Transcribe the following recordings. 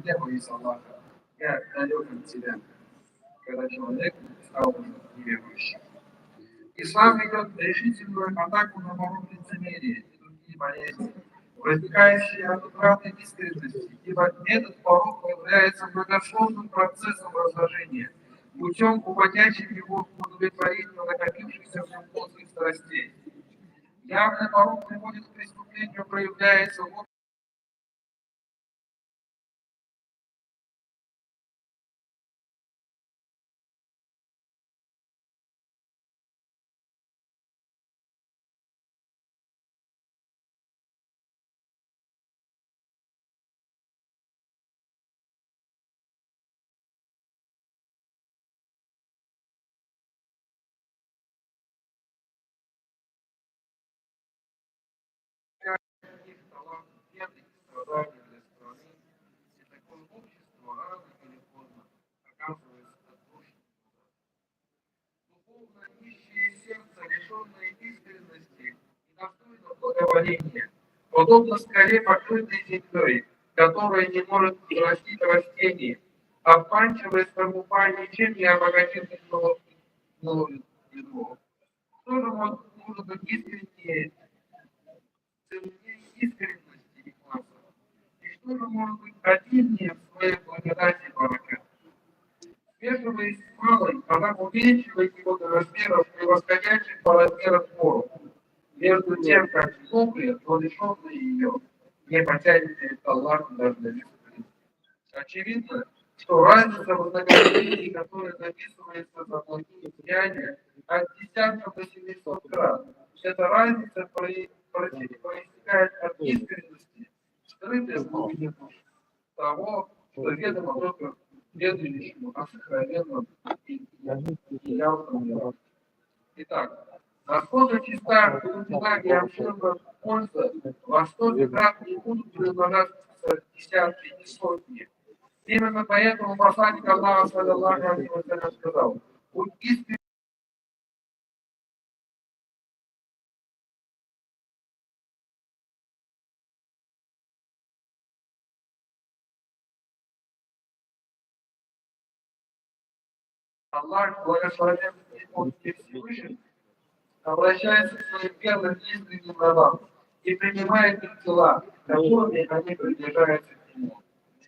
Я боюсь Аллаха. Я далек от тебя, когда человек стал уже неверующим. Ислам ведет решительную атаку на порог лицемерия и другие болезни, возникающие от утраты искренности, ибо этот порог является многосложным процессом разложения, путем уводящим его в удовлетворение накопившихся в нем плотских страстей. Явный порог приводит к преступлению, проявляется в обществе талант бедных и страданий для страны, и такое общество рано или поздно оказывается отброшенным. Духовно нищее сердце, лишенное искренности, недостойно благоволения, подобно скале, покрытой землей, которая не может взрастить растение, обманчивое скорлупа ничем не обогатит новое ядро. Что же может быть искреннее, ценнее искренности и класса? И что же может быть обильнее в своей благодати и бараке? Связываясь с малой, она увеличивает его до размеров, превосходящих по размерам гору. Между тем, как глупые, но лишенные ее, не потянет Аллах даже на несколько. Очевидно, что разница в вознаграждении, которая записывается за плохие деяния, от десятков до 700 крат, эта разница проистекает от искренности, скрытой в глубине души, того, что ведомо только ведущему о сокровенном и явном мире. Итак, насколько чиста глубина и обширна польза, во столько крат не будут приумножаться десятки и сотни. Именно поэтому посланник Аллаха, саллаллаху алейхи ва саллям, сказал: будь искренен. Аллах, благословен и Всевышний, обращается к своим верным искренним рабам и принимает их тела, которыми они приближаются к нему.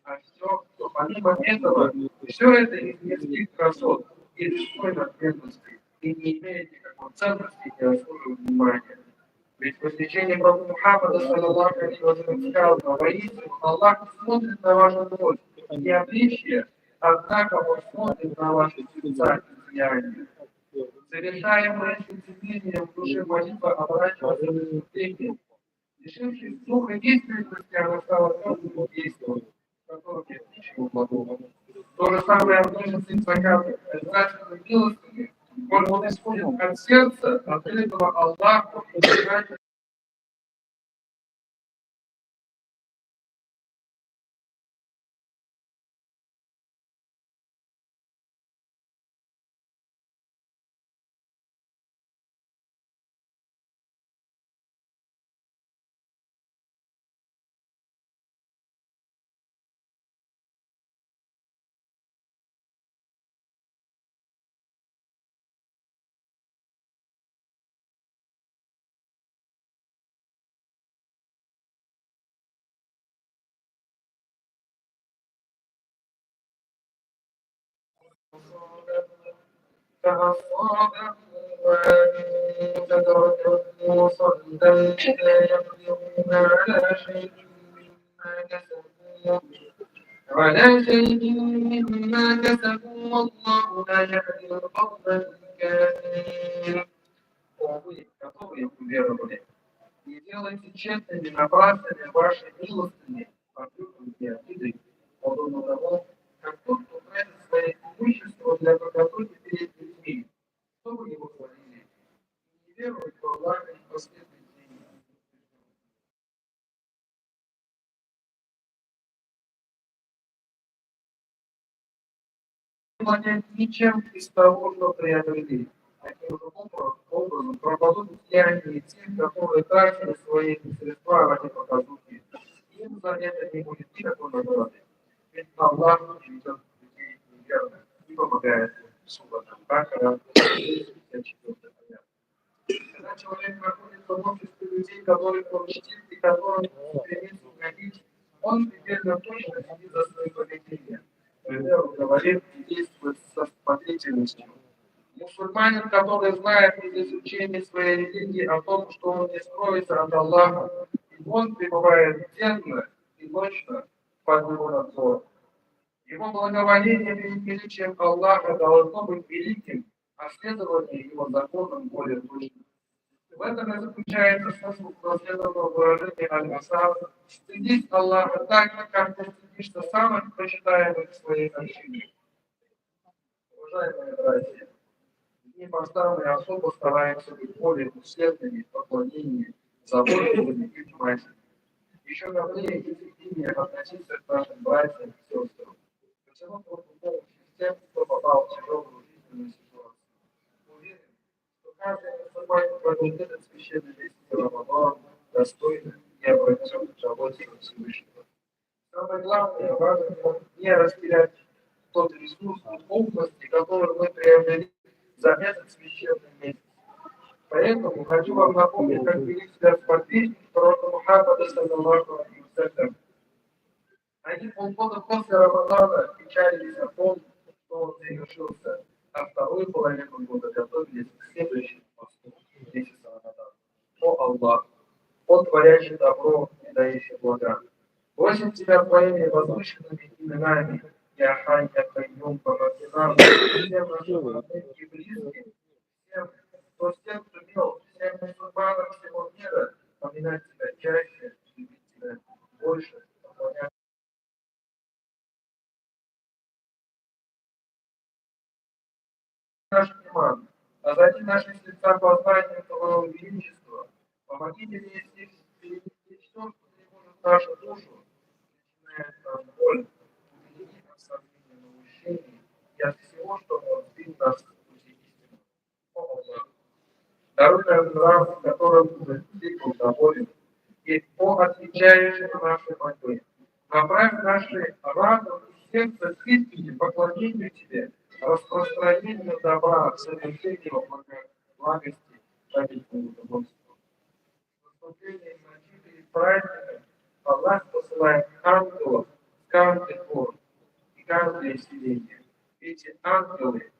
А все, что помимо этого, все это из мирских красот и лишной надменности, и не имеет никакой ценности и заслуживает внимания. Ведь в посвящении пророка Мухаммада, саллаллаху алейхи ва саллям, сказано: воистину Аллах не смотрит на вашу плоть и обличье, однако Он смотрит на ваши сердца и деяния. Совершаемое с лицемерием в душе молитва оборачивается в преступление. Лишившись духа искренности, она стала мертвым действием, в котором нет ничего благого. То же самое относится и к закату, обязательно милостыни, коль он исходит от сердца, открытого Аллаху, и значит, فأصابه واد تدركه صدا لا يقدرون على شيء مما كسبوا والله لا يهدي القوم الكافرين. Которые уверовали, не делайте тщетными напрасными ваши милостыни, покрытые обидой, подобно тому, как тот, кто тратит свое имущество для подготовки перед людьми, чтобы его хвалили, и не верует в Аллаха и последует за ним. Не владеют ничем из того, что приобрели. Таким же образом пропадут деяния тех, которые тратили свои средства ради показухи. Им за это не будет никакой награды. Ведь Аллах не ведет людей неверных, не помогает им. Сура Аль-Бакара, 34 аят. Когда человек находится в обществе людей, которых он чтит и которым стремится угодить, он примерно точно следит за своим поведением. Примеру говорит и действует со смотрительностью. Мусульманин, который знает из изучения своей религии о том, что он не скроется от Аллаха, и он пребывает денно и ночно под его надзором. Его благоволение перед величием Аллаха должно быть великим, а следование его законам более точным. В этом и заключается смысл наследованного выражения Аль-Асад: «Стыдись Аллаха так же, как ты стыдишься самых почитаемых в своей общине». Уважаемые братья, дни поста мы особо стараемся быть более усердными в поклонении, заботливыми и внимательными. Еще давнее и терпимее относиться к нашим братьям и сестрам. Почему помощи тем, кто попал в тяжелую жизненную ситуацию. Уверен, что каждый мусульманин проводит этот священный месяц Рамадан достойно и обратен к работе Всевышнего. Самое главное, важно не растерять тот ресурс духовности, который мы приобрели за этот священный месяц. Поэтому хочу вам напомнить, как вели себя сподвижники пророка Мухаммада, саллаллаху алейхи ва саллям. Они полгода после Рамадана печалились о том, что он завершился, а вторую половину года готовились к следующему посту месяца Рамадана. О Аллах, Он творящий добро и дающий блага. Просим Тебя твоими возвышенными именами, Я Хай, Я Кайюм, помоги нам, всем нашим родным и близким, всем, кто с тем сумел, всем мусульманам всего мира, поминать Тебя чаще, любить Тебя больше, поклоняться наш иман, озади наши сердца познание Твоего величества, помоги перенести все, что тревожит нашу душу, причиняет нам боль, убереги нас от наущений и от всего, что может сбить нас с пути истины. О Аллах, даруй нам нрав, которым ты был доволен, и о отвечающий на наши мольбы. Направь наши разум и сердце к истине, поклонению Тебе, распространению добра, совершению благости, ради Твоего удовольствия. С наступлением ночи перед праздником Аллах посылает ангелов в каждый город и каждое селение. Эти ангелы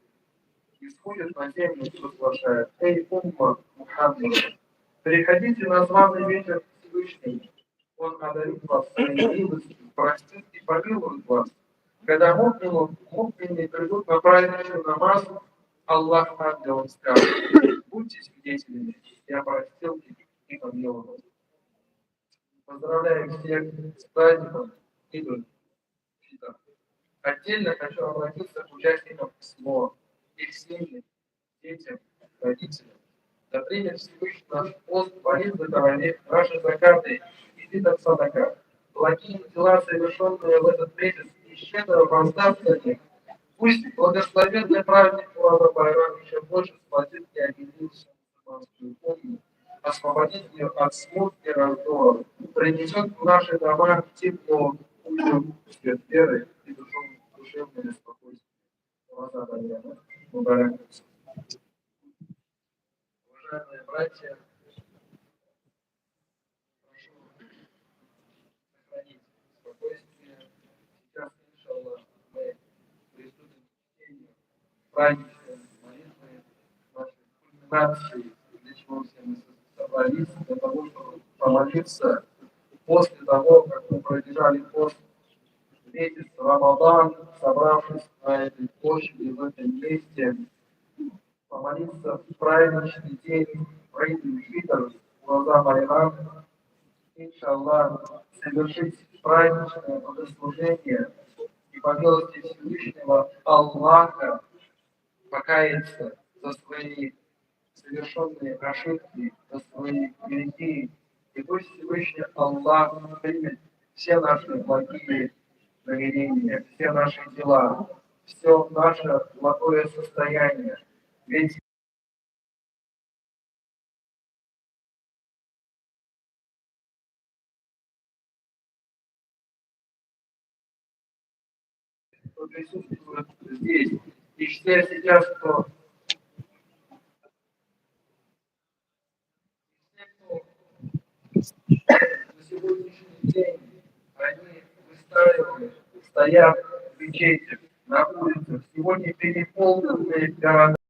исходят на землю и возглашают: «Эй, умма Мухаммада, приходите на званый вечер Всевышний, Он одарит вас своей милостью, простит и помилует вас. Когда мукмины придут на праздничный намаз, Аллах ангелам скажет: будьте свидетелями, я простил и помиловал». Поздравляю всех с праздником Идуль-Фитр. Отдельно хочу обратиться к участникам СМО, их семьям, детям, родителям. Да примет Всевышний наш пост во имя Тавалих, наши закаты и фитр садака. Благие дела, совершенные в этот месяц, и щедро воздаст за них. Пусть благословенный праздник Урала Байрам еще больше сплотит и объединит всю мусульманскую уму, освободит ее от смут и раздора, принесет в наши дома тепло, уют, свет веры и душевное спокойствие. Уважаемые братья, прошу сохранить спокойствие. Сейчас, иншаллах, мы приступим к чтению праздничной молитвы нашей кульминации, для чего все мы собрались, для того, чтобы помолиться после того, как мы пробежали пост месяц Рамадан, собравшись на этой площади, в этом месте, помолиться в праздничный день Идуль-Фитр, глаза Байрам, иншаллах, совершить праздничное богослужение и по милости Всевышнего Аллаха покаяться за свои совершенные ошибки, за свои грехи. И пусть Всевышний Аллах примет все наши благие намерения, все наши дела, все наше благое состояние. Ведь кто присутствует здесь. И считаю сейчас, что на сегодняшний день они выстраивают, стоят в ячейках, на улицах, сегодня переполненные города.